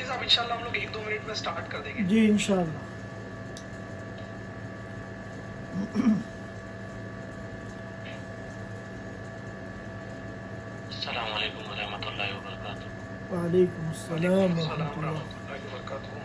مفتی صاحب انشاءاللہ ہم لوگ 1-2 منٹ میں سٹارٹ کر دیں گے. جی انشاءاللہ. السلام علیکم ورحمۃ اللہ وبرکاتہ. وعلیکم السلام ورحمۃ اللہ. اللہ وبرکاتہ.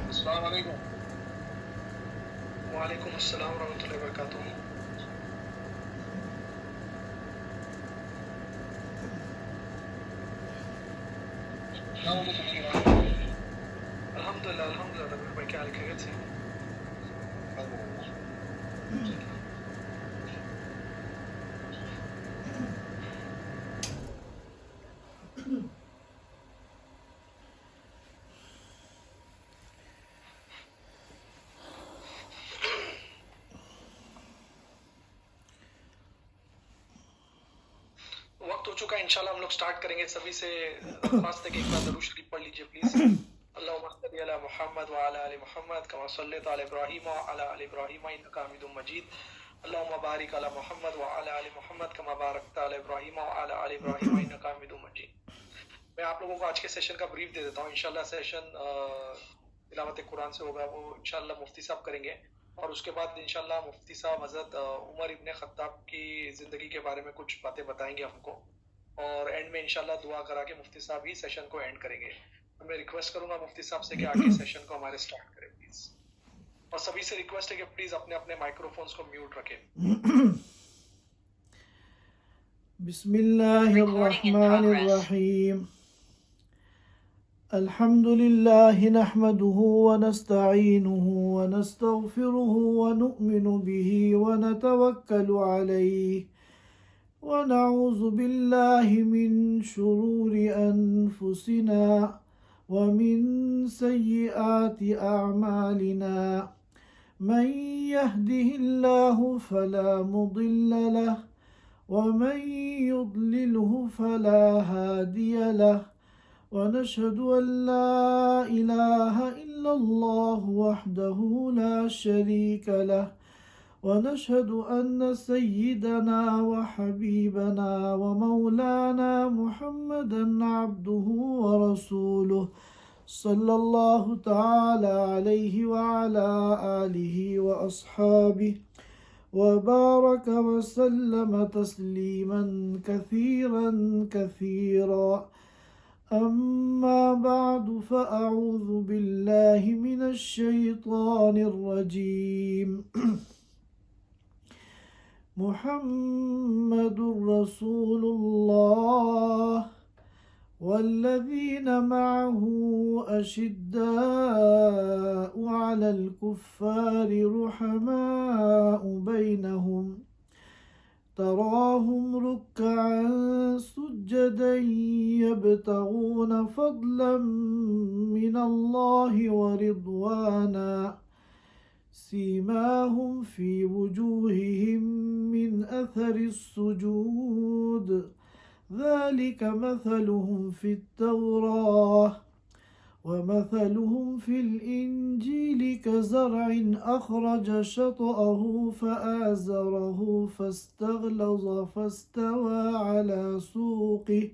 السلام علیکم. وعلیکم السلام ورحمۃ اللہ وبرکاتہ. الحمدللہ الحمدللہ رب بھائی کیا حال خیریت سے؟ وقت ہو چکا ہے انشاءاللہ ہم لوگ سٹارٹ کریں گے. سبھی سے درخواست ہے کہ ایک بار درود شریف پڑھ لیجیے پلیز. اللہم صلی علی محمد وعلی آل محمد کما صلیت علی ابراہیم وعلی آل ابراہیم انک حمید مجید. اللہم بارک علی محمد وعلی آل محمد کما بارکت علی ابراہیم وعلی آل ابراہیم انک حمید مجید. میں آپ لوگوں کو آج کے سیشن کا بریف دے دیتا ہوں. انشاءاللہ سیشن تلاوت قرآن سے ہوگا, وہ انشاءاللہ مفتی صاحب کریں گے, اور اس کے بعد انشاءاللہ مفتی صاحب حضرت عمر ابن خطاب کی زندگی کے بارے میں کچھ باتیں بتائیں گے ہم کو, اور اینڈ میں انشاءاللہ دعا کرا کے مفتی صاحب ہی سیشن کو اینڈ کریں گے. میں ریکویسٹ کروں گا مفتی صاحب سے کہ آگے سیشن کو ہمارے سٹارٹ کریں پلیز, اور سبھی سے ریکویسٹ ہے کہ پلیز اپنے اپنے مائکرو فونز کو میوٹ رکھیں. بسم اللہ الرحمن الرحیم. الحمد لله نحمده ونستعينه ونستغفره ونؤمن به ونتوكل عليه ونعوذ بالله من شرور أنفسنا ومن سيئات أعمالنا. من يهده الله فلا مضل له ومن يضلله فلا هادي له. ونشهد أن لا إله إلا الله وحده لا شريك له. ونشهد أن سيدنا وحبيبنا ومولانا محمدا عبده ورسوله صلى الله تعالى عليه وعلى آله وأصحابه وبارك وسلم تسليما كثيرا كثيرا. أما بعد فأعوذ بالله من الشيطان الرجيم. محمد رسول الله والذين معه أشداء على الكفار رحماء بينهم تراهم ركعا سجدا يبتغون فضلا من الله ورضوانا سيماهم في وجوههم من أثر السجود ذلك مثلهم في التوراة ومثلهم في الإنجيل مثل كزرع أخرج شطأه فآزره فاستغلظ فاستوى على سوقه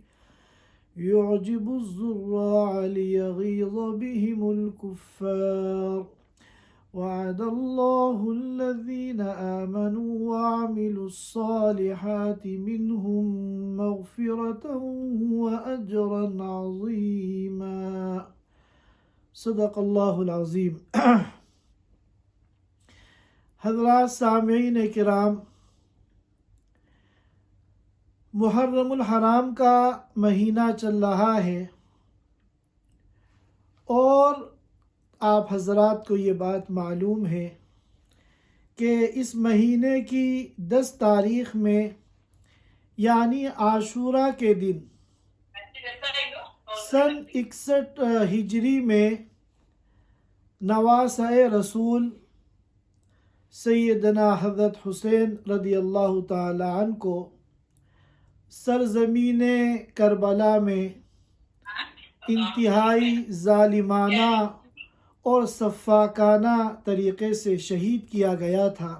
يعجب الزراع ليغيظ بهم الكفار وعد الله الذين آمنوا وعملوا الصالحات منهم مغفرة وأجرا عظيما صدق اللہ العظیم۔ حضرات سامعین کرام، محرم الحرام کا مہینہ چل رہا ہے اور آپ حضرات کو یہ بات معلوم ہے کہ اس مہینے کی 10 تاریخ میں یعنی عاشوراء کے دن سن 61 ہجری میں نواسۂ رسول سیدنا حضرت حسین رضی اللہ تعالی عنہ کو سرزمین کربلا میں انتہائی ظالمانہ اور سفاکانہ طریقے سے شہید کیا گیا تھا،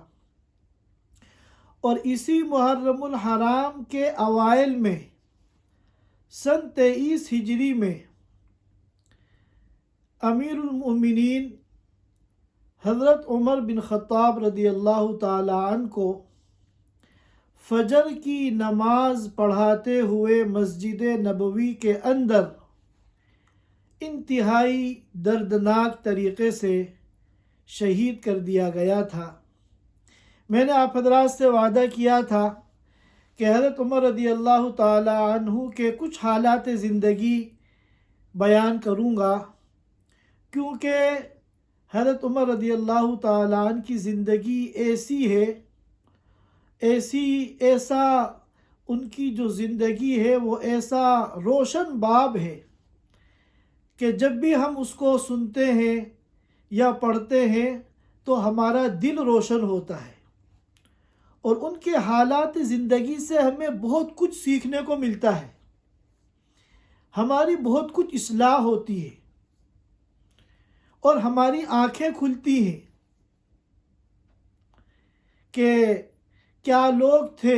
اور اسی محرم الحرام کے اوائل میں سن 23 ہجری میں امیر المؤمنین حضرت عمر بن خطاب رضی اللہ تعالی عنہ کو فجر کی نماز پڑھاتے ہوئے مسجد نبوی کے اندر انتہائی دردناک طریقے سے شہید کر دیا گیا تھا۔ میں نے آپ حضرات سے وعدہ کیا تھا کہ حضرت عمر رضی اللہ تعالی عنہ کے کچھ حالات زندگی بیان کروں گا، کیونکہ حضرت عمر رضی اللہ تعالی عنہ کی زندگی ایسی ہے، ایسا ان کی جو زندگی ہے وہ ایسا روشن باب ہے کہ جب بھی ہم اس کو سنتے ہیں یا پڑھتے ہیں تو ہمارا دل روشن ہوتا ہے، اور ان کے حالات زندگی سے ہمیں بہت کچھ سیکھنے کو ملتا ہے، ہماری بہت کچھ اصلاح ہوتی ہے اور ہماری آنکھیں کھلتی ہیں کہ کیا لوگ تھے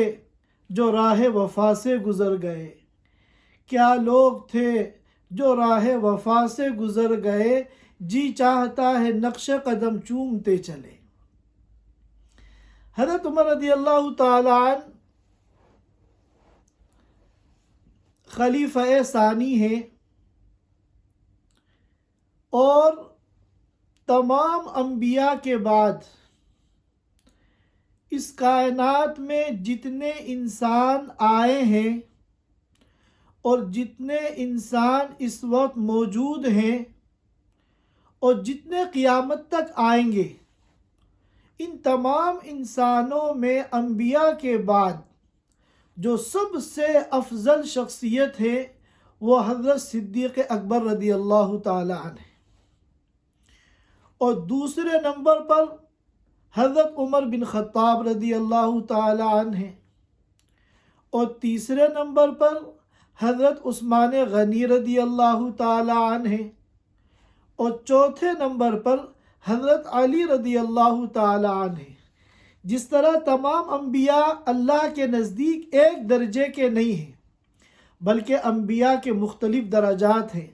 جو راہ وفا سے گزر گئے، کیا لوگ تھے جو راہ وفا سے گزر گئے، جی چاہتا ہے نقش قدم چومتے چلے۔ حضرت عمر رضی اللہ تعالی عنہ خلیفہ ثانی ہیں، اور تمام انبیاء کے بعد اس کائنات میں جتنے انسان آئے ہیں اور جتنے انسان اس وقت موجود ہیں اور جتنے قیامت تک آئیں گے، ان تمام انسانوں میں انبیاء کے بعد جو سب سے افضل شخصیت ہے وہ حضرت صدیق اکبر رضی اللہ تعالی عنہ ہے، اور دوسرے نمبر پر حضرت عمر بن خطاب رضی اللہ تعالی عنہ ہے، اور تیسرے نمبر پر حضرت عثمان غنی رضی اللہ تعالی عنہ ہے، اور چوتھے نمبر پر حضرت علی رضی اللہ تعالی عنہ ہے۔ جس طرح تمام انبیاء اللہ کے نزدیک ایک درجے کے نہیں ہیں، بلکہ انبیاء کے مختلف درجات ہیں،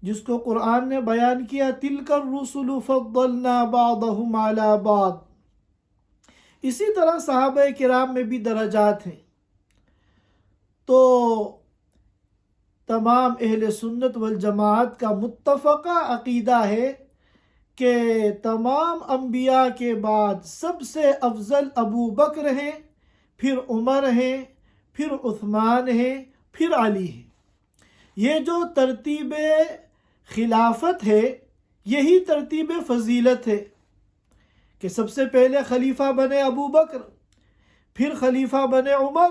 جس کو قرآن نے بیان کیا تِلْكَ الرُّسُلُ فَضَّلْنَا بَعْضَهُمْ عَلَى بَعْضٍ۔ اسی طرح صحابہ کرام میں بھی درجات ہیں۔ تو تمام اہل سنت والجماعت کا متفقہ عقیدہ ہے کہ تمام انبیاء کے بعد سب سے افضل ابو بکر ہیں، پھر عمر ہیں، پھر عثمان ہیں، پھر علی ہیں۔ یہ جو ترتیب خلافت ہے یہی ترتیب فضیلت ہے کہ سب سے پہلے خلیفہ بنے ابو بکر، پھر خلیفہ بنے عمر،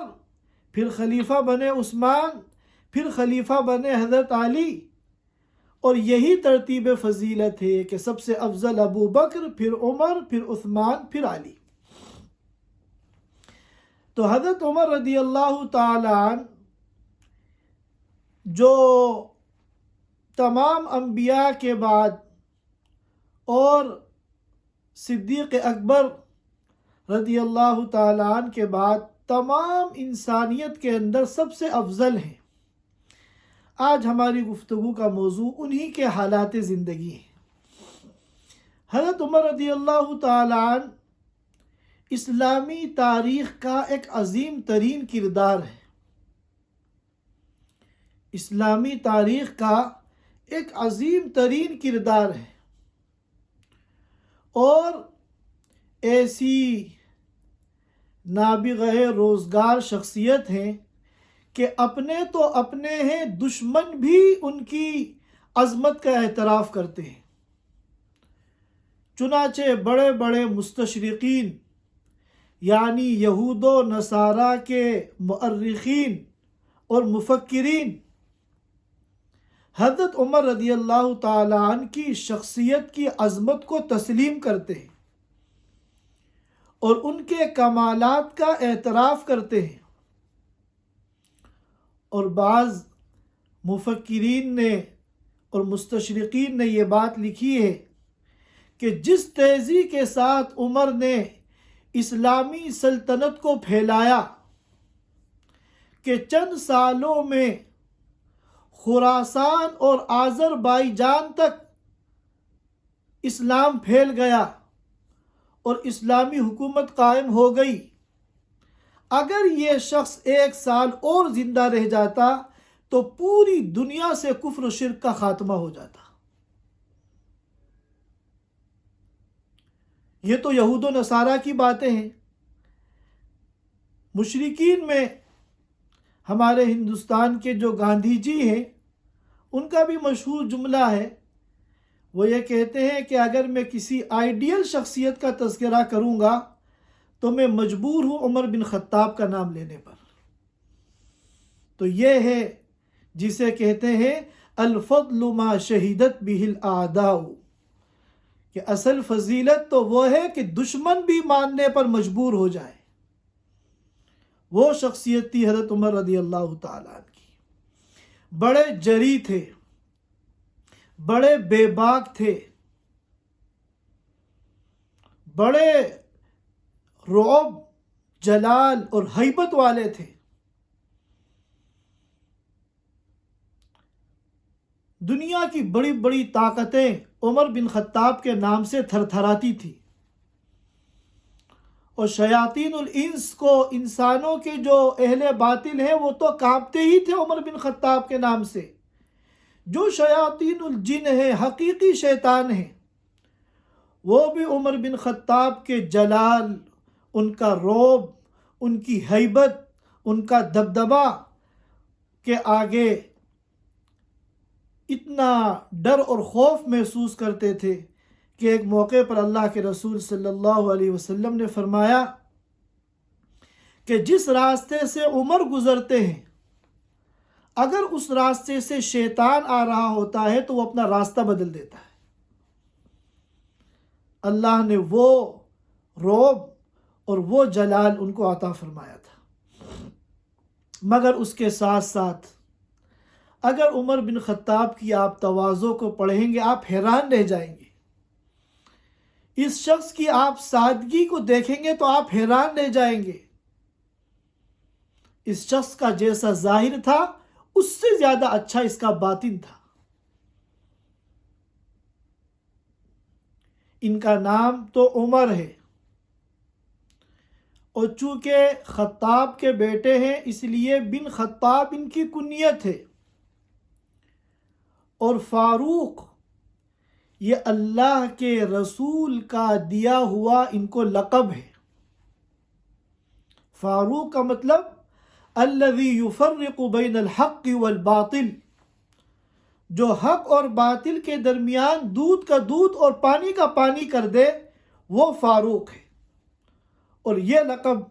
پھر خلیفہ بنے عثمان، پھر خلیفہ بنے حضرت علی، اور یہی ترتیب فضیلت ہے کہ سب سے افضل ابو بکر، پھر عمر، پھر عثمان، پھر علی۔ تو حضرت عمر رضی اللہ تعالی عنہ جو تمام انبیاء کے بعد اور صدیق اکبر رضی اللہ تعالیٰ عنہ کے بعد تمام انسانیت کے اندر سب سے افضل ہیں۔ آج ہماری گفتگو کا موضوع انہی کے حالات زندگی ہے۔ حضرت عمر رضی اللہ تعالیٰ عنہ اسلامی تاریخ کا ایک عظیم ترین کردار ہے۔ اسلامی تاریخ کا ایک عظیم ترین کردار ہے اور ایسی نابغہ روزگار شخصیت ہیں کہ اپنے تو اپنے ہیں، دشمن بھی ان کی عظمت کا اعتراف کرتے ہیں۔ چنانچہ بڑے بڑے مستشرقین یعنی یہود و نصارہ کے مؤرخین اور مفکرین حضرت عمر رضی اللہ تعالیٰ عنہ کی شخصیت کی عظمت کو تسلیم کرتے ہیں اور ان کے کمالات کا اعتراف کرتے ہیں، اور بعض مفکرین نے اور مستشرقین نے یہ بات لکھی ہے کہ جس تیزی کے ساتھ عمر نے اسلامی سلطنت کو پھیلایا کہ چند سالوں میں خراسان اور آذربائیجان تک اسلام پھیل گیا اور اسلامی حکومت قائم ہو گئی۔ اگر یہ شخص 1 سال اور زندہ رہ جاتا تو پوری دنیا سے کفر و شرک کا خاتمہ ہو جاتا۔ یہ تو یہود و نصارہ کی باتیں ہیں۔ مشرکین میں ہمارے ہندوستان کے جو گاندھی جی ہیں، ان کا بھی مشہور جملہ ہے، وہ یہ کہتے ہیں کہ اگر میں کسی آئیڈیل شخصیت کا تذکرہ کروں گا تو میں مجبور ہوں عمر بن خطاب کا نام لینے پر۔ تو یہ ہے جسے کہتے ہیں الفضل ما شہدت بہ الاعداء، کہ اصل فضیلت تو وہ ہے کہ دشمن بھی ماننے پر مجبور ہو جائے۔ وہ شخصیت تھی حضرت عمر رضی اللہ تعالیٰ عنہ کی۔ بڑے جری تھے، بڑے بے باک تھے، بڑے رعب، جلال اور ہیبت والے تھے۔ دنیا کی بڑی بڑی طاقتیں عمر بن خطاب کے نام سے تھر تھراتی تھی، اور شیاطین الانس کو، انسانوں کے جو اہل باطل ہیں، وہ تو کانپتے ہی تھے عمر بن خطاب کے نام سے۔ جو شیاطین الجن ہیں، حقیقی شیطان ہیں، وہ بھی عمر بن خطاب کے جلال، ان کا رعب، ان کی ہیبت، ان کا دبدبہ کے آگے اتنا ڈر اور خوف محسوس کرتے تھے کہ ایک موقع پر اللہ کے رسول صلی اللہ علیہ وسلم نے فرمایا کہ جس راستے سے عمر گزرتے ہیں، اگر اس راستے سے شیطان آ رہا ہوتا ہے تو وہ اپنا راستہ بدل دیتا ہے۔ اللہ نے وہ رعب اور وہ جلال ان کو عطا فرمایا تھا۔ مگر اس کے ساتھ ساتھ اگر عمر بن خطاب کی آپ تواضع کو پڑھیں گے، آپ حیران رہ جائیں گے۔ اس شخص کی آپ سادگی کو دیکھیں گے تو آپ حیران رہ جائیں گے۔ اس شخص کا جیسا ظاہر تھا، اس سے زیادہ اچھا اس کا باطن تھا۔ ان کا نام تو عمر ہے، اور چونکہ خطاب کے بیٹے ہیں اس لیے بن خطاب ان کی کنیت ہے، اور فاروق یہ اللہ کے رسول کا دیا ہوا ان کو لقب ہے۔ فاروق کا مطلب الذی یفرق بین الحق والباطل، جو حق اور باطل کے درمیان دودھ کا دودھ اور پانی کا پانی کر دے، وہ فاروق ہے۔ اور یہ لقب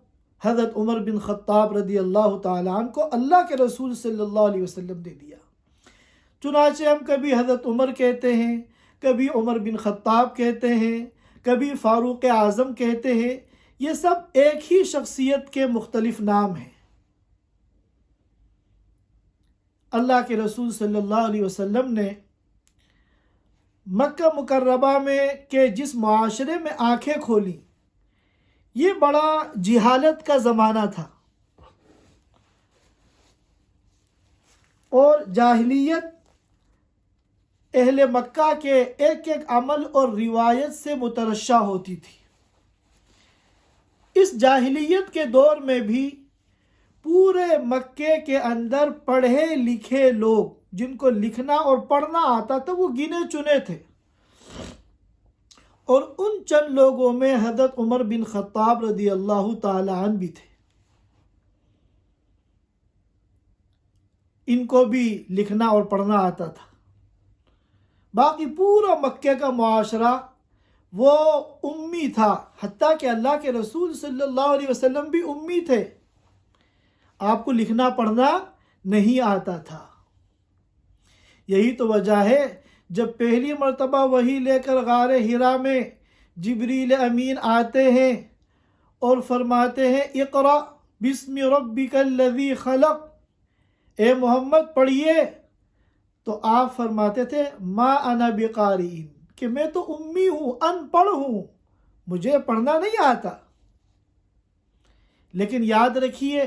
حضرت عمر بن خطاب رضی اللہ تعالیٰ عنہ کو اللہ کے رسول صلی اللہ علیہ وسلم نے دیا۔ چنانچہ ہم کبھی حضرت عمر کہتے ہیں، کبھی عمر بن خطاب کہتے ہیں، کبھی فاروق اعظم کہتے ہیں۔ یہ سب ایک ہی شخصیت کے مختلف نام ہیں۔ اللہ کے رسول صلی اللہ علیہ وسلم نے مکہ مکرمہ میں کہ جس معاشرے میں آنکھیں کھولی، یہ بڑا جہالت کا زمانہ تھا، اور جاہلیت اہل مکہ کے ایک ایک عمل اور روایت سے مترشح ہوتی تھی۔ اس جاہلیت کے دور میں بھی پورے مکے کے اندر پڑھے لکھے لوگ جن کو لکھنا اور پڑھنا آتا تھا وہ گنے چنے تھے، اور ان چند لوگوں میں حضرت عمر بن خطاب رضی اللہ تعالی عنہ بھی تھے۔ ان کو بھی لکھنا اور پڑھنا آتا تھا۔ باقی پورا مکے کا معاشرہ وہ امی تھا، حتیٰ کہ اللہ کے رسول صلی اللہ علیہ وسلم بھی امی تھے، آپ کو لکھنا پڑھنا نہیں آتا تھا۔ یہی تو وجہ ہے جب پہلی مرتبہ وحی لے کر غار حرا میں جبریل امین آتے ہیں اور فرماتے ہیں اقرأ بسم ربک الذی خلق، اے محمد پڑھیے، تو آپ فرماتے تھے ما انا بقارئ، کہ میں تو امی ہوں، ان پڑھ ہوں، مجھے پڑھنا نہیں آتا۔ لیکن یاد رکھیے،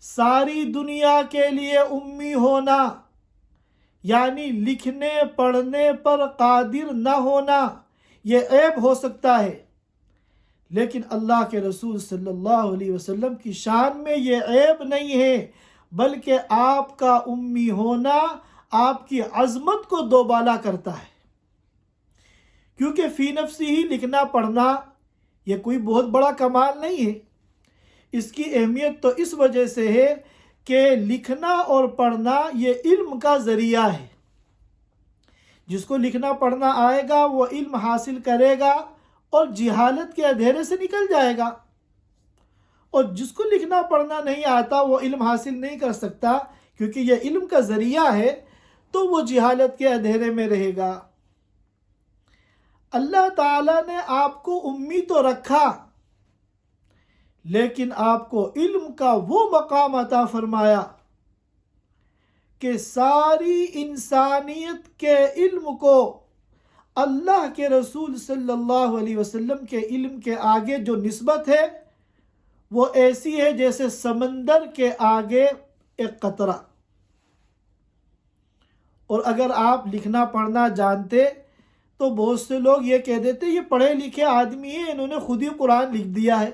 ساری دنیا کے لیے امی ہونا یعنی لکھنے پڑھنے پر قادر نہ ہونا یہ عیب ہو سکتا ہے، لیکن اللہ کے رسول صلی اللہ علیہ وسلم کی شان میں یہ عیب نہیں ہے، بلکہ آپ کا امی ہونا آپ کی عظمت کو دوبالا کرتا ہے، کیونکہ فی نفسی ہی لکھنا پڑھنا یہ کوئی بہت بڑا کمال نہیں ہے۔ اس کی اہمیت تو اس وجہ سے ہے کہ لکھنا اور پڑھنا یہ علم کا ذریعہ ہے۔ جس کو لکھنا پڑھنا آئے گا وہ علم حاصل کرے گا اور جہالت کے اندھیرے سے نکل جائے گا، اور جس کو لکھنا پڑھنا نہیں آتا وہ علم حاصل نہیں کر سکتا، کیونکہ یہ علم کا ذریعہ ہے، تو وہ جہالت کے اندھیرے میں رہے گا۔ اللہ تعالیٰ نے آپ کو امی تو رکھا، لیکن آپ کو علم کا وہ مقام عطا فرمایا کہ ساری انسانیت کے علم کو اللہ کے رسول صلی اللہ علیہ وسلم کے علم کے آگے جو نسبت ہے وہ ایسی ہے جیسے سمندر کے آگے ایک قطرہ۔ اور اگر آپ لکھنا پڑھنا جانتے تو بہت سے لوگ یہ کہہ دیتے یہ پڑھے لکھے آدمی ہیں، انہوں نے خود ہی قرآن لکھ دیا ہے۔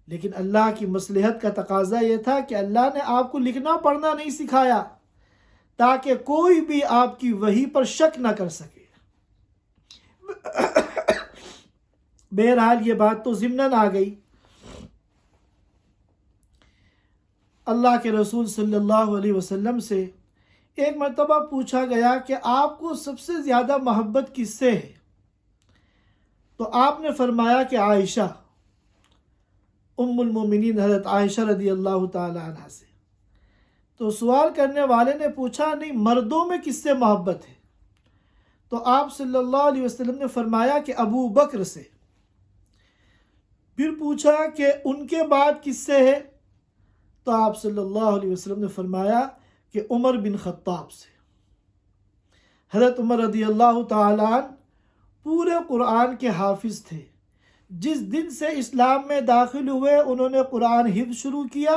لیکن اللہ کی مصلحت کا تقاضا یہ تھا کہ اللہ نے آپ کو لکھنا پڑھنا نہیں سکھایا تاکہ کوئی بھی آپ کی وحی پر شک نہ کر سکے۔ بہرحال یہ بات تو ضمناً آ گئی۔ اللہ کے رسول صلی اللہ علیہ وسلم سے ایک مرتبہ پوچھا گیا کہ آپ کو سب سے زیادہ محبت کس سے ہے؟ تو آپ نے فرمایا کہ عائشہ، ام المومنین حضرت عائشہ رضی اللہ تعالی عنہ سے۔ تو سوال کرنے والے نے پوچھا نہیں مردوں میں کس سے محبت ہے؟ تو آپ صلی اللہ علیہ وسلم نے فرمایا کہ ابو بکر سے۔ پھر پوچھا کہ ان کے بعد کس سے ہے؟ تو آپ صلی اللہ علیہ وسلم نے فرمایا کہ عمر بن خطاب سے۔ حضرت عمر رضی اللہ تعالیٰ عنہ پورے قرآن کے حافظ تھے۔ جس دن سے اسلام میں داخل ہوئے انہوں نے قرآن حفظ شروع کیا،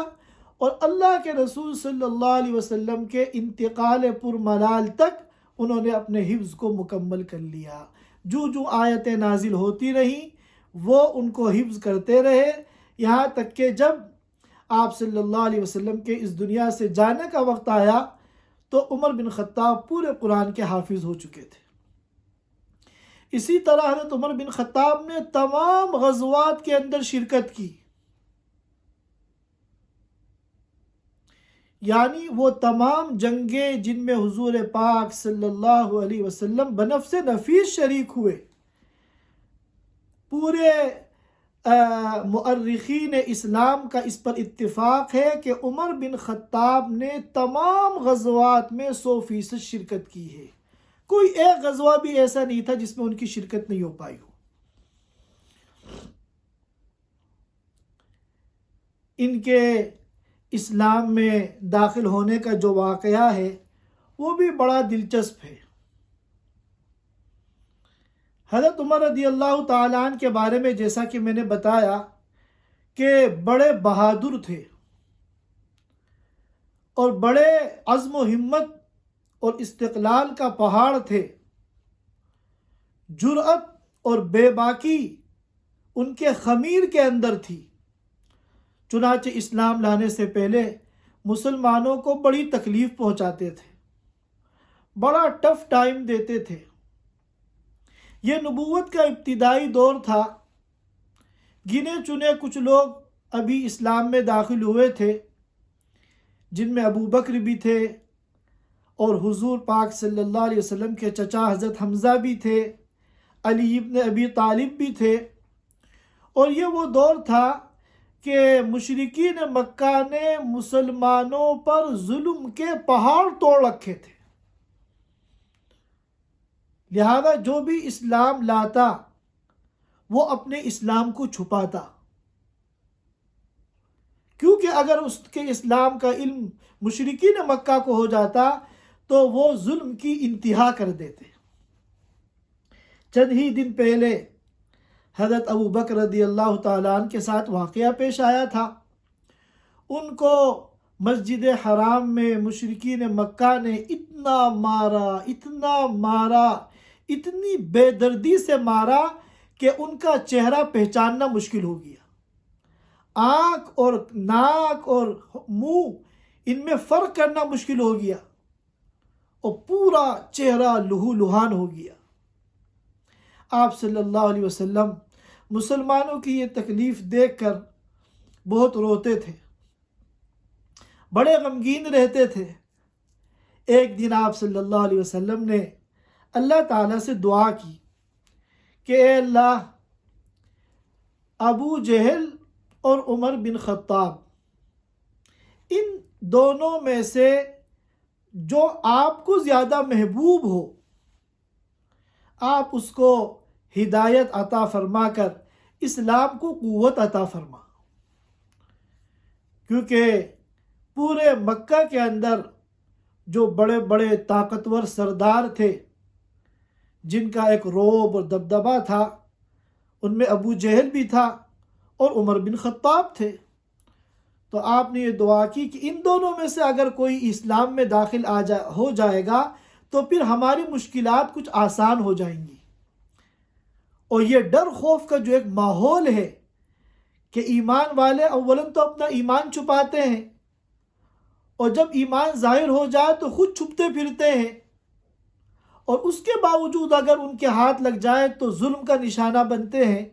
اور اللہ کے رسول صلی اللہ علیہ وسلم کے انتقال پرملال تک انہوں نے اپنے حفظ کو مکمل کر لیا۔ جو آیتیں نازل ہوتی رہیں وہ ان کو حفظ کرتے رہے، یہاں تک کہ جب آپ صلی اللہ علیہ وسلم کے اس دنیا سے جانے کا وقت آیا تو عمر بن خطاب پورے قرآن کے حافظ ہو چکے تھے۔ اسی طرح حضرت عمر بن خطاب نے تمام غزوات کے اندر شرکت کی، یعنی وہ تمام جنگیں جن میں حضور پاک صلی اللہ علیہ وسلم بنفس نفیس شریک ہوئے۔ پورے مؤرخین اسلام کا اس پر اتفاق ہے کہ عمر بن خطاب نے تمام غزوات میں 100% شرکت کی ہے۔ کوئی ایک غزوہ بھی ایسا نہیں تھا جس میں ان کی شرکت نہیں ہو پائی ہو۔ ان کے اسلام میں داخل ہونے کا جو واقعہ ہے وہ بھی بڑا دلچسپ ہے۔ حضرت عمر رضی اللہ تعالیٰ عنہ کے بارے میں جیسا کہ میں نے بتایا کہ بڑے بہادر تھے اور بڑے عزم و ہمت اور استقلال کا پہاڑ تھے. جرأت اور بے باکی ان کے خمیر کے اندر تھی. چنانچہ اسلام لانے سے پہلے مسلمانوں کو بڑی تکلیف پہنچاتے تھے، بڑا ٹف ٹائم دیتے تھے. یہ نبوت کا ابتدائی دور تھا. گنے چنے کچھ لوگ ابھی اسلام میں داخل ہوئے تھے، جن میں ابو بکر بھی تھے اور حضور پاک صلی اللہ علیہ وسلم کے چچا حضرت حمزہ بھی تھے، علی ابن ابی طالب بھی تھے. اور یہ وہ دور تھا کہ مشرکین مکہ نے مسلمانوں پر ظلم کے پہاڑ توڑ رکھے تھے. لہذا جو بھی اسلام لاتا وہ اپنے اسلام کو چھپاتا، کیونکہ اگر اس کے اسلام کا علم مشرکین مکہ کو ہو جاتا تو وہ ظلم کی انتہا کر دیتے. چند ہی دن پہلے حضرت ابو بکر رضی اللہ تعالیٰ عنہ کے ساتھ واقعہ پیش آیا تھا. ان کو مسجد حرام میں مشرکین مکہ نے اتنا مارا، اتنی بے دردی سے مارا کہ ان کا چہرہ پہچاننا مشکل ہو گیا. آنکھ اور ناک اور منہ ان میں فرق کرنا مشکل ہو گیا اور پورا چہرہ لہو لہان ہو گیا. آپ صلی اللہ علیہ وسلم مسلمانوں کی یہ تکلیف دیکھ کر بہت روتے تھے، بڑے غمگین رہتے تھے. ایک دن آپ صلی اللہ علیہ وسلم نے اللہ تعالیٰ سے دعا کی کہ اے اللہ، ابو جہل اور عمر بن خطاب، ان دونوں میں سے جو آپ کو زیادہ محبوب ہو، آپ اس کو ہدایت عطا فرما کر اسلام کو قوت عطا فرما. کیونکہ پورے مکہ کے اندر جو بڑے بڑے طاقتور سردار تھے، جن کا ایک رعب اور دبدبہ تھا، ان میں ابو جہل بھی تھا اور عمر بن خطاب تھے. تو آپ نے یہ دعا کی کہ ان دونوں میں سے اگر کوئی اسلام میں داخل ہو جائے گا تو پھر ہماری مشکلات کچھ آسان ہو جائیں گی. اور یہ ڈر خوف کا جو ایک ماحول ہے کہ ایمان والے اولاً تو اپنا ایمان چھپاتے ہیں، اور جب ایمان ظاہر ہو جائے تو خود چھپتے پھرتے ہیں، اور اس کے باوجود اگر ان کے ہاتھ لگ جائے تو ظلم کا نشانہ بنتے ہیں.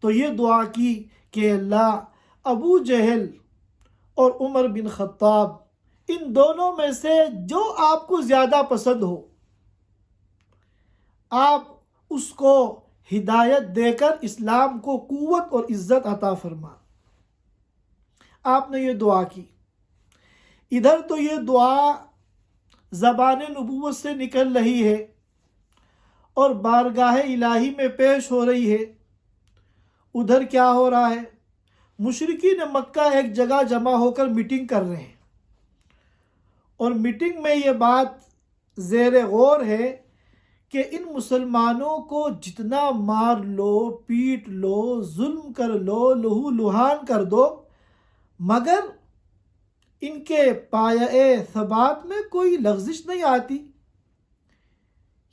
تو یہ دعا کی کہ اللہ، ابو جہل اور عمر بن خطاب، ان دونوں میں سے جو آپ کو زیادہ پسند ہو، آپ اس کو ہدایت دے کر اسلام کو قوت اور عزت عطا فرما. آپ نے یہ دعا کی. ادھر تو یہ دعا زبان نبوت سے نکل رہی ہے اور بارگاہ الہی میں پیش ہو رہی ہے. ادھر کیا ہو رہا ہے؟ مشرکین مکہ ایک جگہ جمع ہو کر میٹنگ کر رہے ہیں، اور میٹنگ میں یہ بات زیر غور ہے کہ ان مسلمانوں کو جتنا مار لو، پیٹ لو، ظلم کر لو، لہو لہان کر دو، مگر ان کے پایہ ثبات میں کوئی لغزش نہیں آتی.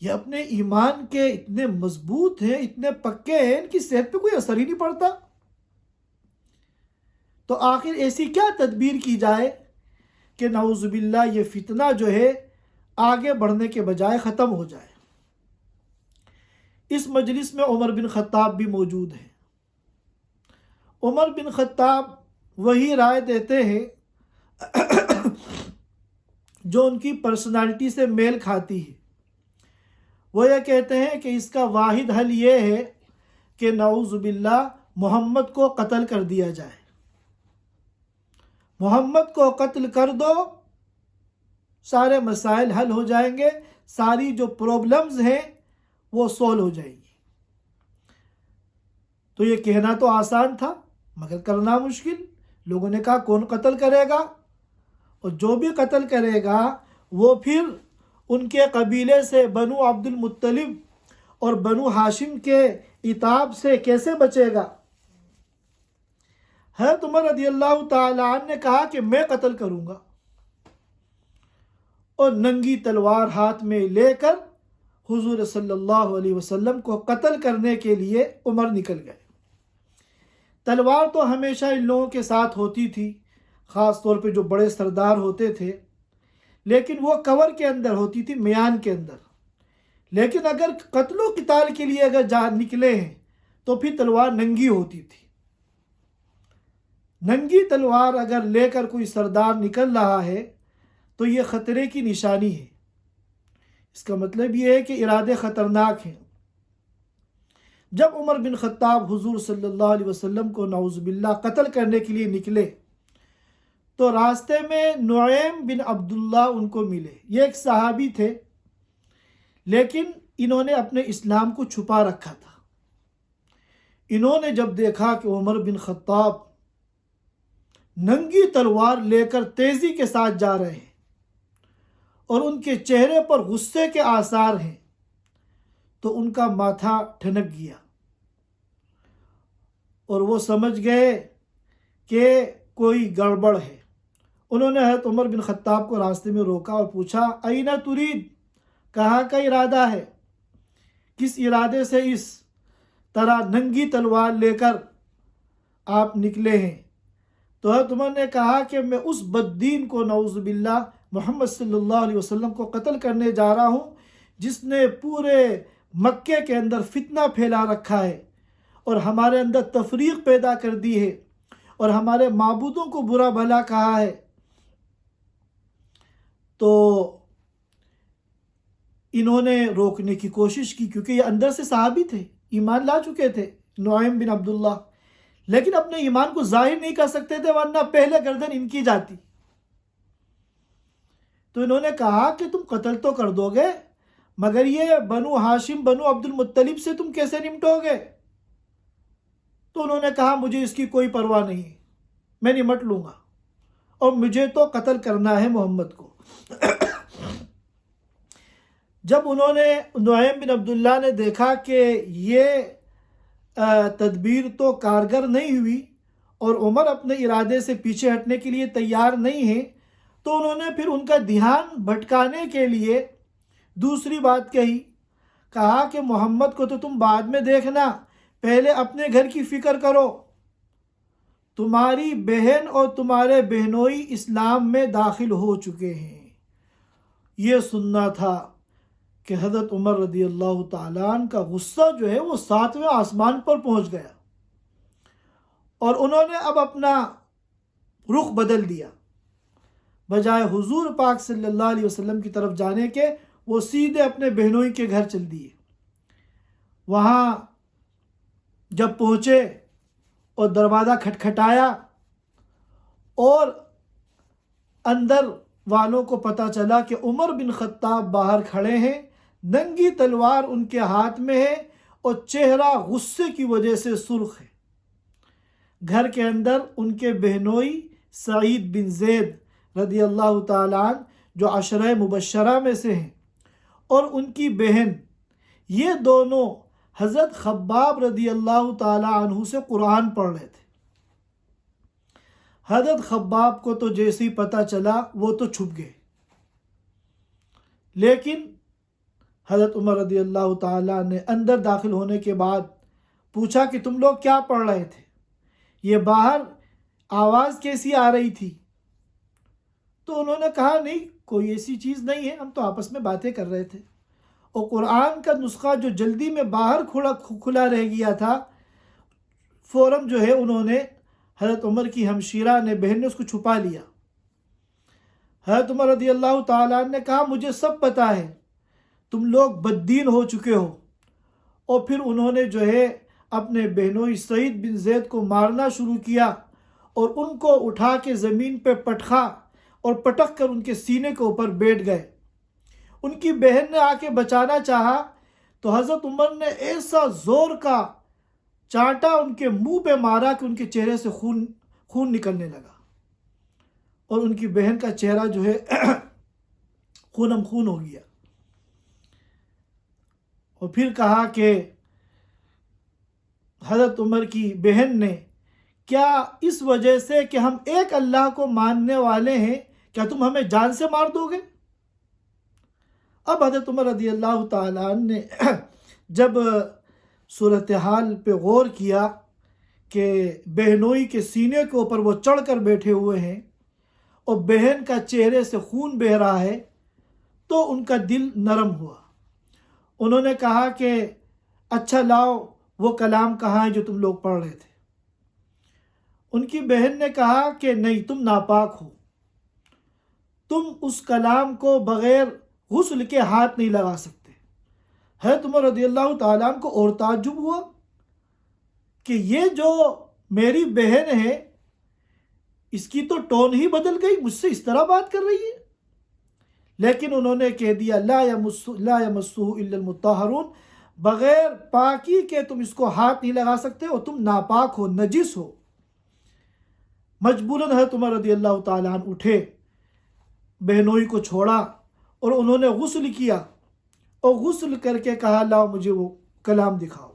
یہ اپنے ایمان کے اتنے مضبوط ہیں، اتنے پکے ہیں، ان کی صحت پہ کوئی اثر ہی نہیں پڑتا. تو آخر ایسی کیا تدبیر کی جائے کہ نعوذ باللہ یہ فتنہ جو ہے آگے بڑھنے کے بجائے ختم ہو جائے. اس مجلس میں عمر بن خطاب بھی موجود ہیں. عمر بن خطاب وہی رائے دیتے ہیں جو ان کی پرسنالٹی سے میل کھاتی ہے. وہ یہ کہتے ہیں کہ اس کا واحد حل یہ ہے کہ نعوذ باللہ محمد کو قتل کر دیا جائے. محمد کو قتل کر دو، سارے مسائل حل ہو جائیں گے، ساری جو پرابلمز ہیں وہ سولو ہو جائیں گی. تو یہ کہنا تو آسان تھا مگر کرنا مشکل. لوگوں نے کہا کون قتل کرے گا؟ اور جو بھی قتل کرے گا وہ پھر ان کے قبیلے سے بنو عبد المطلب اور بنو ہاشم کے عتاب سے کیسے بچے گا؟ حضرت عمر رضی اللہ تعالیٰ عنہ نے کہا کہ میں قتل کروں گا، اور ننگی تلوار ہاتھ میں لے کر حضور صلی اللہ علیہ وسلم کو قتل کرنے کے لیے عمر نکل گئے۔ تلوار تو ہمیشہ ان لوگوں کے ساتھ ہوتی تھی، خاص طور پہ جو بڑے سردار ہوتے تھے، لیکن وہ کور کے اندر ہوتی تھی، میان کے اندر۔ لیکن اگر قتل و قتال کے لیے اگر نکلے ہیں تو پھر تلوار ننگی ہوتی تھی۔ ننگی تلوار اگر لے کر کوئی سردار نکل رہا ہے تو یہ خطرے کی نشانی ہے، اس کا مطلب یہ ہے کہ ارادے خطرناک ہیں۔ جب عمر بن خطاب حضور صلی اللہ علیہ وسلم کو نعوذ باللہ قتل کرنے کے لیے نکلے تو راستے میں نعیم بن عبداللہ ان کو ملے۔ یہ ایک صحابی تھے، لیکن انہوں نے اپنے اسلام کو چھپا رکھا تھا۔ انہوں نے جب دیکھا کہ عمر بن خطاب ننگی تلوار لے کر تیزی کے ساتھ جا رہے ہیں اور ان کے چہرے پر غصے کے آثار ہیں، تو ان کا ماتھا ٹھنک گیا اور وہ سمجھ گئے کہ کوئی گڑبڑ ہے۔ انہوں نے حضرت عمر بن خطاب کو راستے میں روکا اور پوچھا، اینا ترید، کہاں کا ارادہ ہے؟ کس ارادے سے اس طرح ننگی تلوار لے کر آپ نکلے ہیں؟ تو حضرت عمر نے کہا کہ میں اس بددین کو نعوذ باللہ محمد صلی اللہ علیہ وسلم کو قتل کرنے جا رہا ہوں، جس نے پورے مکے کے اندر فتنہ پھیلا رکھا ہے اور ہمارے اندر تفریق پیدا کر دی ہے اور ہمارے معبودوں کو برا بھلا کہا ہے۔ تو انہوں نے روکنے کی کوشش کی، کیونکہ یہ اندر سے صحابی تھے، ایمان لا چکے تھے، نعیم بن عبداللہ، لیکن اپنے ایمان کو ظاہر نہیں کر سکتے تھے، ورنہ پہلے گردن ان کی جاتی۔ تو انہوں نے کہا کہ تم قتل تو کر دو گے، مگر یہ بنو ہاشم بنو عبد المطلب سے تم کیسے نمٹو گے؟ تو انہوں نے کہا مجھے اس کی کوئی پرواہ نہیں، میں نمٹ لوں گا، اور مجھے تو قتل کرنا ہے محمد کو۔ جب انہوں نے نعیم بن عبداللہ نے دیکھا کہ یہ تدبیر تو کارگر نہیں ہوئی اور عمر اپنے ارادے سے پیچھے ہٹنے کے لیے تیار نہیں ہیں، تو انہوں نے پھر ان کا دھیان بھٹکانے کے لیے دوسری بات کہا کہ محمد کو تو تم بعد میں دیکھنا، پہلے اپنے گھر کی فکر کرو، تمہاری بہن اور تمہارے بہنوئی اسلام میں داخل ہو چکے ہیں۔ یہ سننا تھا کہ حضرت عمر رضی اللہ تعالیٰ عنہ کا غصہ جو ہے وہ 7ویں آسمان پر پہنچ گیا، اور انہوں نے اب اپنا رخ بدل دیا۔ بجائے حضور پاک صلی اللہ علیہ وسلم کی طرف جانے کے، وہ سیدھے اپنے بہنوئی کے گھر چل دیے۔ وہاں جب پہنچے اور دروازہ کھٹکھٹایا اور اندر والوں کو پتہ چلا کہ عمر بن خطاب باہر کھڑے ہیں، ننگی تلوار ان کے ہاتھ میں ہے اور چہرہ غصے کی وجہ سے سرخ ہے۔ گھر کے اندر ان کے بہنوئی سعید بن زید رضی اللہ تعالیٰ عنہ جو عشرہ مبشرہ میں سے ہیں، اور ان کی بہن، یہ دونوں حضرت خباب رضی اللہ تعالیٰ عنہ سے قرآن پڑھ رہے تھے۔ حضرت خباب کو تو جیسے ہی پتہ چلا وہ تو چھپ گئے، لیکن حضرت عمر رضی اللہ تعالیٰ نے اندر داخل ہونے کے بعد پوچھا کہ تم لوگ کیا پڑھ رہے تھے؟ یہ باہر آواز کیسی آ رہی تھی؟ تو انہوں نے کہا نہیں، کوئی ایسی چیز نہیں ہے، ہم تو آپس میں باتیں کر رہے تھے۔ اور قرآن کا نسخہ جو جلدی میں باہر کھلا رہ گیا تھا، فوراً جو ہے انہوں نے، حضرت عمر کی ہمشیرہ نے، بہن نے، اس کو چھپا لیا۔ حضرت عمر رضی اللہ تعالیٰ عنہ نے کہا مجھے سب پتہ ہے، تم لوگ بددین ہو چکے ہو۔ اور پھر انہوں نے جو ہے اپنے بہنوئی سعید بن زید کو مارنا شروع کیا اور ان کو اٹھا کے زمین پہ پٹخا اور پٹک کر ان کے سینے کے اوپر بیٹھ گئے۔ ان کی بہن نے آ کے بچانا چاہا تو حضرت عمر نے ایسا زور کا چانٹا ان کے منہ پہ مارا کہ ان کے چہرے سے خون نکلنے لگا، اور ان کی بہن کا چہرہ جو ہے خونم خون ہو گیا۔ اور پھر کہا کہ حضرت عمر کی بہن نے کیا اس وجہ سے کہ ہم ایک اللہ کو ماننے والے ہیں کیا تم ہمیں جان سے مار دو گے؟ اب حضرت عمر رضی اللہ تعالیٰ عنہ نے جب صورتحال پہ غور کیا کہ بہنوئی کے سینے کے اوپر وہ چڑھ کر بیٹھے ہوئے ہیں اور بہن کا چہرے سے خون بہہ رہا ہے تو ان کا دل نرم ہوا. انہوں نے کہا کہ اچھا لاؤ وہ کلام کہاں ہے جو تم لوگ پڑھ رہے تھے؟ ان کی بہن نے کہا کہ نہیں، تم ناپاک ہو، تم اس کلام کو بغیر غسل کے ہاتھ نہیں لگا سکتے. حضرت عمر رضی اللہ تعالیٰ عنہ کو اور تعجب ہوا کہ یہ جو میری بہن ہے اس کی تو ٹون ہی بدل گئی، مجھ سے اس طرح بات کر رہی ہے. لیکن انہوں نے کہہ دیا لا یمسہ الا المطہرون، بغیر پاکی کے تم اس کو ہاتھ نہیں لگا سکتے اور تم ناپاک ہو، نجس ہو. مجبوراً حضرت عمر رضی اللہ تعالیٰ عنہ اٹھے، بہنوئی کو چھوڑا اور انہوں نے غسل کیا اور غسل کر کے کہا لاؤ مجھے وہ کلام دکھاؤ.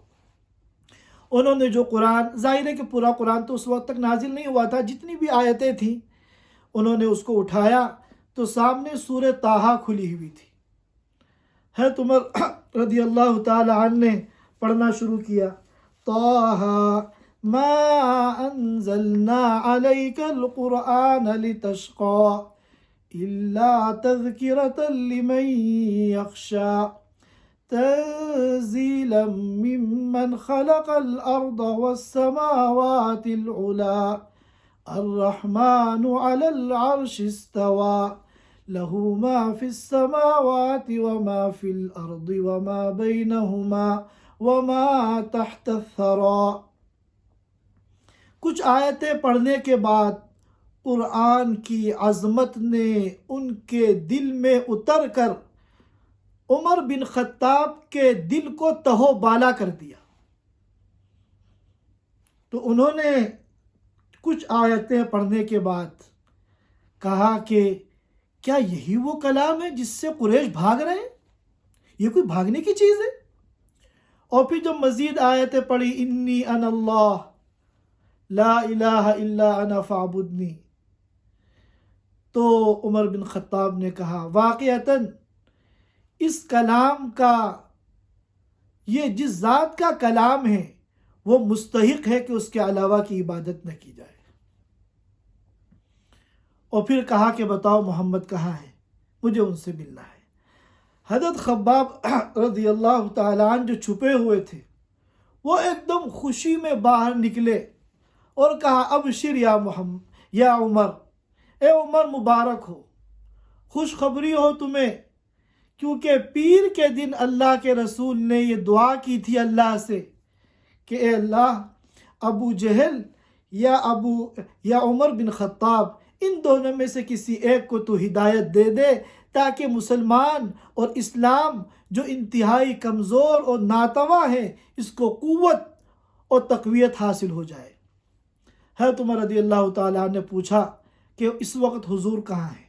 انہوں نے جو قرآن، ظاہر ہے کہ پورا قرآن تو اس وقت تک نازل نہیں ہوا تھا، جتنی بھی آیتیں تھیں انہوں نے اس کو اٹھایا تو سامنے سورہ طٰہٰ کھلی ہوئی تھی. حضرت عمر رضی اللہ تعالی عنہ نے پڑھنا شروع کیا، طٰہٰ ما انزلنا علیک القرآن لتشقى الا تذکرۃ لمن یخشی تنزیلا ممن خلق الارض والسماوات العلی الرحمن علی العرش استوى له ما في السماوات وما في الأرض وما بينهما وما تحت الثرى. کچھ آیتیں پڑھنے کے بعد قرآن کی عظمت نے ان کے دل میں اتر کر عمر بن خطاب کے دل کو تہو بالا کر دیا. تو انہوں نے کچھ آیتیں پڑھنے کے بعد کہا کہ کیا یہی وہ کلام ہے جس سے قریش بھاگ رہے ہیں؟ یہ کوئی بھاگنے کی چیز ہے؟ اور پھر جب مزید آیتیں پڑھی انی انا اللہ لا الہ الا انا فاعبدنی، تو عمر بن خطاب نے کہا واقعتاً اس کلام کا، یہ جس ذات کا کلام ہے وہ مستحق ہے کہ اس کے علاوہ کی عبادت نہ کی جائے. اور پھر کہا کہ بتاؤ محمد کہاں ہے، مجھے ان سے ملنا ہے. حضرت خباب رضی اللہ تعالیٰ عنہ جو چھپے ہوئے تھے وہ ایک دم خوشی میں باہر نکلے اور کہا ابشر یا محمد یا عمر، اے عمر مبارک ہو، خوشخبری ہو تمہیں، کیونکہ پیر کے دن اللہ کے رسول نے یہ دعا کی تھی اللہ سے کہ اے اللہ ابو جہل یا عمر بن خطاب، ان دونوں میں سے کسی ایک کو تو ہدایت دے دے تاکہ مسلمان اور اسلام جو انتہائی کمزور اور ناتواں ہے اس کو قوت اور تقویت حاصل ہو جائے. حضرت عمر رضی اللہ تعالیٰ نے پوچھا کہ اس وقت حضور کہاں ہیں؟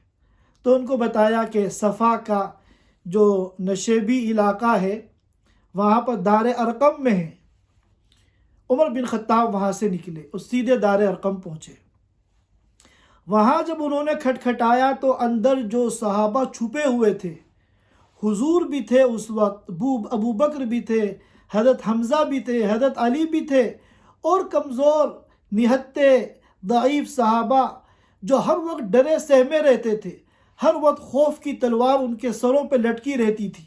تو ان کو بتایا کہ صفا کا جو نشیبی علاقہ ہے وہاں پر دار ارقم میں ہے. عمر بن خطاب وہاں سے نکلے اور سیدھے دار ارقم پہنچے. وہاں جب انہوں نے کھٹکھٹایا تو اندر جو صحابہ چھپے ہوئے تھے، حضور بھی تھے اس وقت، ابو بکر بھی تھے، حضرت حمزہ بھی تھے، حضرت علی بھی تھے، اور کمزور نہتے ضعیف صحابہ جو ہر وقت ڈرے سہمے رہتے تھے، ہر وقت خوف کی تلوار ان کے سروں پہ لٹکی رہتی تھی.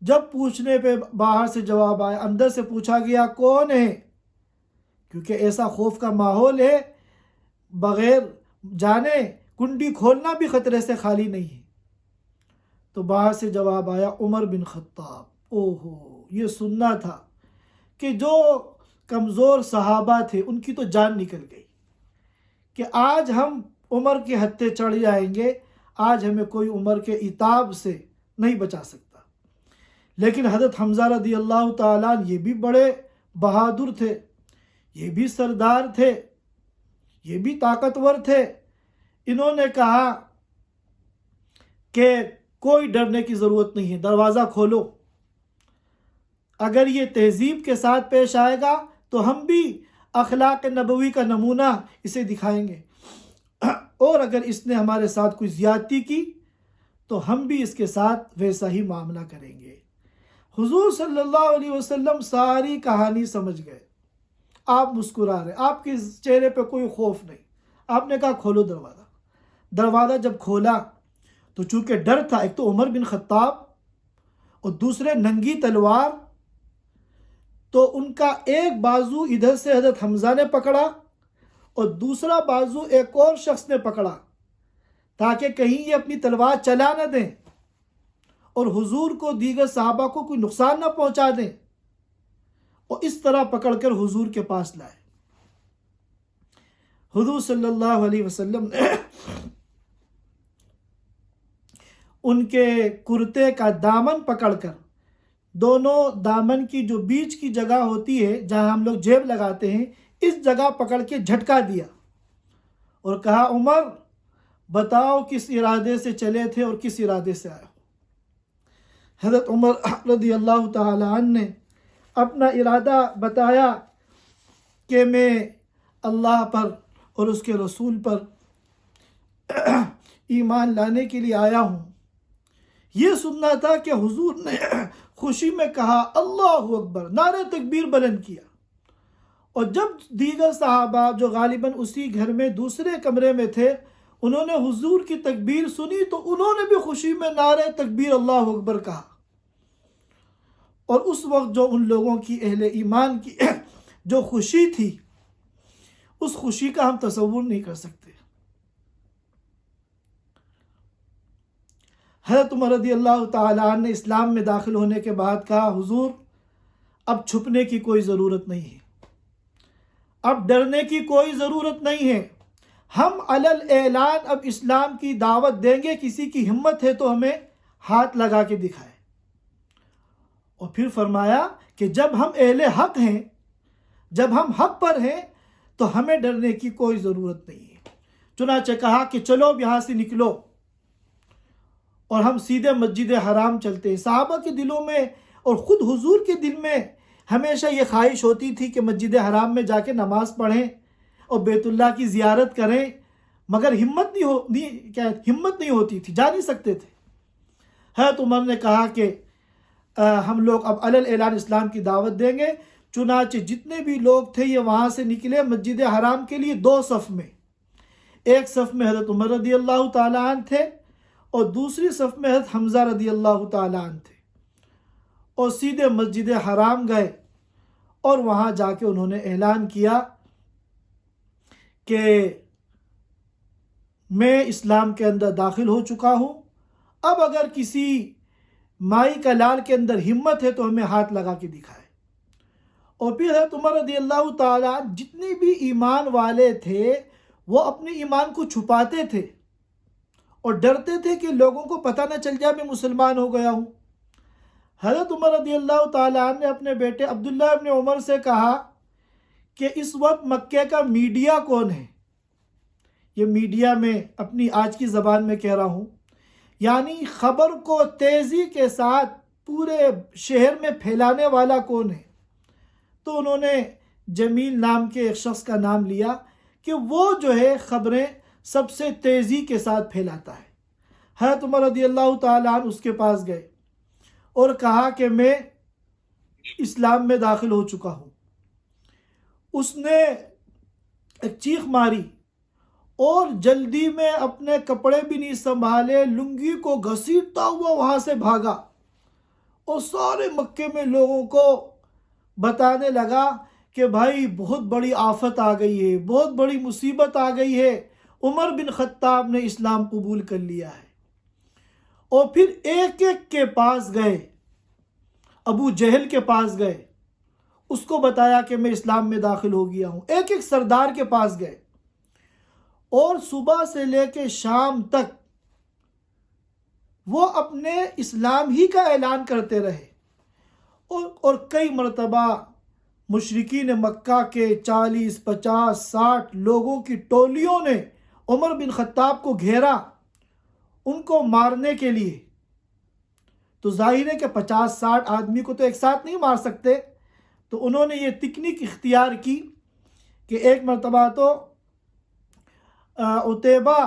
جب پوچھنے پہ باہر سے جواب آیا، اندر سے پوچھا گیا کون ہے، کیونکہ ایسا خوف کا ماحول ہے، بغیر جانے کنڈی کھولنا بھی خطرے سے خالی نہیں ہے. تو باہر سے جواب آیا عمر بن خطاب. اوہو، یہ سننا تھا کہ جو کمزور صحابہ تھے ان کی تو جان نکل گئی کہ آج ہم عمر کے ہتھے چڑھ جائیں گے، آج ہمیں کوئی عمر کے عتاب سے نہیں بچا سکتا. لیکن حضرت حمزہ رضی اللہ تعالیٰ یہ بھی بڑے بہادر تھے، یہ بھی سردار تھے، یہ بھی طاقتور تھے. انہوں نے کہا کہ کوئی ڈرنے کی ضرورت نہیں ہے، دروازہ کھولو. اگر یہ تہذیب کے ساتھ پیش آئے گا تو ہم بھی اخلاق نبوی کا نمونہ اسے دکھائیں گے، اور اگر اس نے ہمارے ساتھ کوئی زیادتی کی تو ہم بھی اس کے ساتھ ویسا ہی معاملہ کریں گے۔ حضور صلی اللہ علیہ وسلم ساری کہانی سمجھ گئے۔ آپ مسکرا رہے، آپ کے چہرے پہ کوئی خوف نہیں۔ آپ نے کہا کھولو دروازہ۔ دروازہ جب کھولا تو چونکہ ڈر تھا، ایک تو عمر بن خطاب اور دوسرے ننگی تلوار، تو ان کا ایک بازو ادھر سے حضرت حمزہ نے پکڑا اور دوسرا بازو ایک اور شخص نے پکڑا تاکہ کہیں یہ اپنی تلوار چلا نہ دیں اور حضور کو دیگر صحابہ کو کوئی نقصان نہ پہنچا دیں، اور اس طرح پکڑ کر حضور کے پاس لائے۔ حضور صلی اللہ علیہ وسلم نے ان کے کرتے کا دامن پکڑ کر، دونوں دامن کی جو بیچ کی جگہ ہوتی ہے جہاں ہم لوگ جیب لگاتے ہیں، اس جگہ پکڑ کے جھٹکا دیا اور کہا عمر بتاؤ کس ارادے سے چلے تھے اور کس ارادے سے آئے ہو۔ حضرت عمر رضی اللہ تعالی عنہ نے اپنا ارادہ بتایا کہ میں اللہ پر اور اس کے رسول پر ایمان لانے کے لیے آیا ہوں۔ یہ سننا تھا کہ حضور نے خوشی میں کہا اللہ اکبر، نعرہ تکبیر بلند کیا، اور جب دیگر صحابہ جو غالباً اسی گھر میں دوسرے کمرے میں تھے انہوں نے حضور کی تکبیر سنی تو انہوں نے بھی خوشی میں نعرہ تکبیر اللہ اکبر کہا، اور اس وقت جو ان لوگوں کی اہل ایمان کی جو خوشی تھی اس خوشی کا ہم تصور نہیں کر سکتے۔ حضرت عمر رضی اللہ تعالیٰ عنہ نے اسلام میں داخل ہونے کے بعد کہا حضور اب چھپنے کی کوئی ضرورت نہیں ہے، اب ڈرنے کی کوئی ضرورت نہیں ہے، ہم علل اعلان اب اسلام کی دعوت دیں گے، کسی کی ہمت ہے تو ہمیں ہاتھ لگا کے دکھائے۔ اور پھر فرمایا کہ جب ہم اہل حق ہیں، جب ہم حق پر ہیں تو ہمیں ڈرنے کی کوئی ضرورت نہیں ہے۔ چنانچہ کہا کہ چلو اب یہاں سے نکلو، اور ہم سیدھے مسجد حرام چلتے ہیں۔ صحابہ کے دلوں میں اور خود حضور کے دل میں ہمیشہ یہ خواہش ہوتی تھی کہ مسجد حرام میں جا کے نماز پڑھیں اور بیت اللہ کی زیارت کریں، مگر ہمت نہیں ہوتی تھی، جا نہیں سکتے تھے۔ حضرت عمر نے کہا کہ ہم لوگ اب علل اعلان اسلام کی دعوت دیں گے۔ چنانچہ جتنے بھی لوگ تھے یہ وہاں سے نکلے مسجد حرام کے لیے، دو صف میں، ایک صف میں حضرت عمر رضی اللہ تعالیٰ عنہ تھے اور دوسری صف میں حضرت حمزہ رضی اللہ تعالیٰ عنہ تھے، اور سیدھے مسجد حرام گئے اور وہاں جا کے انہوں نے اعلان کیا کہ میں اسلام کے اندر داخل ہو چکا ہوں، اب اگر کسی مائی کا لال کے اندر ہمت ہے تو ہمیں ہاتھ لگا کے دکھائے۔ اور پھر حضرت عمر رضی اللہ تعالیٰ جتنے بھی ایمان والے تھے وہ اپنے ایمان کو چھپاتے تھے اور ڈرتے تھے کہ لوگوں کو پتہ نہ چل جائے میں مسلمان ہو گیا ہوں۔ حضرت عمر رضی اللہ تعالیٰ نے اپنے بیٹے عبداللہ ابن عمر سے کہا کہ اس وقت مکے کا میڈیا کون ہے؟ یہ میڈیا میں اپنی آج کی زبان میں کہہ رہا ہوں، یعنی خبر کو تیزی کے ساتھ پورے شہر میں پھیلانے والا کون ہے؟ تو انہوں نے جمیل نام کے ایک شخص کا نام لیا کہ وہ جو ہے خبریں سب سے تیزی کے ساتھ پھیلاتا ہے۔ حضرت عمر رضی اللہ تعالیٰ عنہ اس کے پاس گئے اور کہا کہ میں اسلام میں داخل ہو چکا ہوں۔ اس نے ایک چیخ ماری اور جلدی میں اپنے کپڑے بھی نہیں سنبھالے، لنگی کو گھسیٹتا ہوا وہاں سے بھاگا اور سارے مکے میں لوگوں کو بتانے لگا کہ بھائی بہت بڑی آفت آ گئی ہے، بہت بڑی مصیبت آ گئی ہے، عمر بن خطاب نے اسلام قبول کر لیا ہے۔ اور پھر ایک ایک کے پاس گئے، ابو جہل کے پاس گئے، اس کو بتایا کہ میں اسلام میں داخل ہو گیا ہوں، ایک ایک سردار کے پاس گئے، اور صبح سے لے کے شام تک وہ اپنے اسلام ہی کا اعلان کرتے رہے، اور کئی مرتبہ مشرکین مکہ کے 40، 50، 60 لوگوں کی ٹولیوں نے عمر بن خطاب کو گھیرا ان کو مارنے کے لیے۔ تو ظاہر ہے کہ 50-60 آدمی کو تو ایک ساتھ نہیں مار سکتے، تو انہوں نے یہ تکنیک اختیار کی کہ ایک مرتبہ تو عتیبہ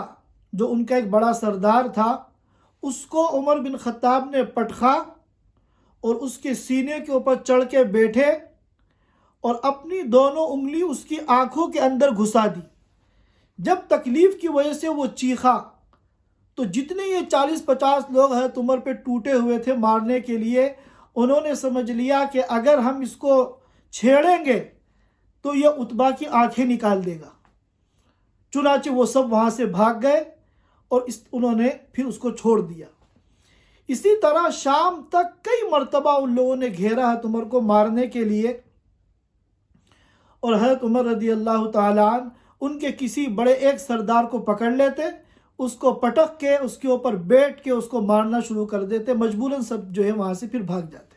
جو ان کا ایک بڑا سردار تھا، اس کو عمر بن خطاب نے پٹخا اور اس کے سینے کے اوپر چڑھ کے بیٹھے اور اپنی دونوں انگلی اس کی آنکھوں کے اندر گھسا دی۔ جب تکلیف کی وجہ سے وہ چیخا تو جتنے یہ 40-50 لوگ حضرت عمر پہ ٹوٹے ہوئے تھے مارنے کے لیے، انہوں نے سمجھ لیا کہ اگر ہم اس کو چھیڑیں گے تو یہ عتبہ کی آنکھیں نکال دے گا۔ چنانچہ وہ سب وہاں سے بھاگ گئے اور انہوں نے پھر اس کو چھوڑ دیا۔ اسی طرح شام تک کئی مرتبہ ان لوگوں نے گھیرا حضرت عمر کو مارنے کے لیے، اور حضرت عمر رضی اللہ تعالیٰ عنہ ان کے کسی بڑے ایک سردار کو پکڑ لیتے، اس کو پٹک کے اس کے اوپر بیٹھ کے اس کو مارنا شروع کر دیتے، مجبوراً سب جو ہے وہاں سے پھر بھاگ جاتے۔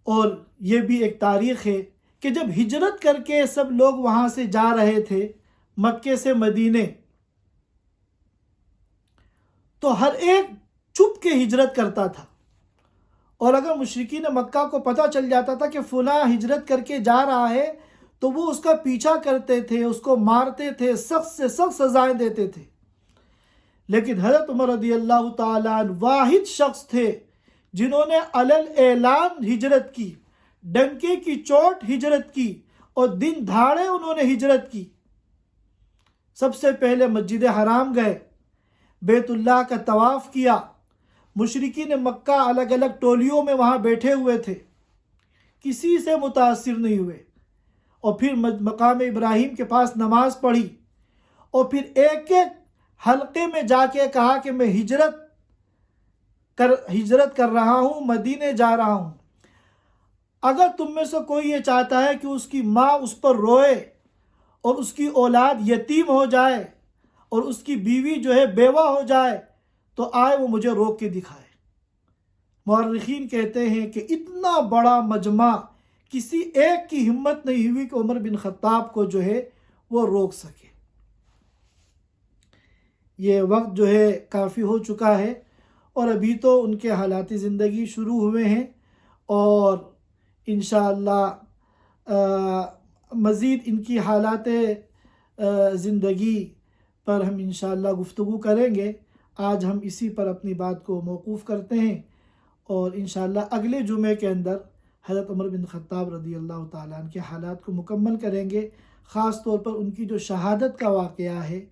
اور یہ بھی ایک تاریخ ہے کہ جب ہجرت کر کے سب لوگ وہاں سے جا رہے تھے مکے سے مدینے، تو ہر ایک چھپ کے ہجرت کرتا تھا، اور اگر مشرکین مکہ کو پتہ چل جاتا تھا کہ فلاں ہجرت کر کے جا رہا ہے تو وہ اس کا پیچھا کرتے تھے، اس کو مارتے تھے، سخت سے سخت سزائیں دیتے تھے۔ لیکن حضرت عمر رضی اللہ تعالیٰ عنہ واحد شخص تھے جنہوں نے علل اعلان ہجرت کی، ڈنکے کی چوٹ ہجرت کی، اور دن دھاڑے انہوں نے ہجرت کی۔ سب سے پہلے مسجد حرام گئے، بیت اللہ کا طواف کیا۔ مشرکین مکہ الگ الگ ٹولیوں میں وہاں بیٹھے ہوئے تھے، کسی سے متاثر نہیں ہوئے، اور پھر مقام ابراہیم کے پاس نماز پڑھی، اور پھر ایک ایک حلقے میں جا کے کہا کہ میں ہجرت کر رہا ہوں، مدینے جا رہا ہوں۔ اگر تم میں سے کوئی یہ چاہتا ہے کہ اس کی ماں اس پر روئے اور اس کی اولاد یتیم ہو جائے اور اس کی بیوی جو ہے بیوہ ہو جائے تو آئے وہ مجھے روک کے دکھائے۔ مورخین کہتے ہیں کہ اتنا بڑا مجمع، کسی ایک کی ہمت نہیں ہوئی کہ عمر بن خطاب کو جو ہے وہ روک سکے۔ یہ وقت جو ہے کافی ہو چکا ہے، اور ابھی تو ان کے حالات زندگی شروع ہوئے ہیں، اور انشاءاللہ مزید ان کی حالات زندگی پر ہم انشاءاللہ گفتگو کریں گے۔ آج ہم اسی پر اپنی بات کو موقوف کرتے ہیں، اور انشاءاللہ اگلے جمعے کے اندر حضرت عمر بن خطاب رضی اللہ تعالیٰ عنہ کے حالات کو مکمل کریں گے۔ خاص طور پر ان کی جو شہادت کا واقعہ ہے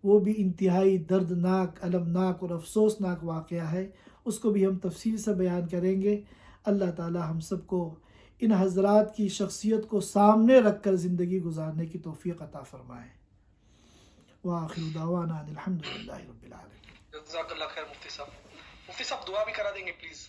وہ بھی انتہائی دردناک، المناک اور افسوسناک واقعہ ہے، اس کو بھی ہم تفصیل سے بیان کریں گے۔ اللہ تعالی ہم سب کو ان حضرات کی شخصیت کو سامنے رکھ کر زندگی گزارنے کی توفیق عطا فرمائے۔ وآخر دعوانا الحمدللہ رب العالمین۔ جزاک اللہ خیر مفتی صاحب۔ مفتی صاحب دعا بھی کرا دیں گے پلیز۔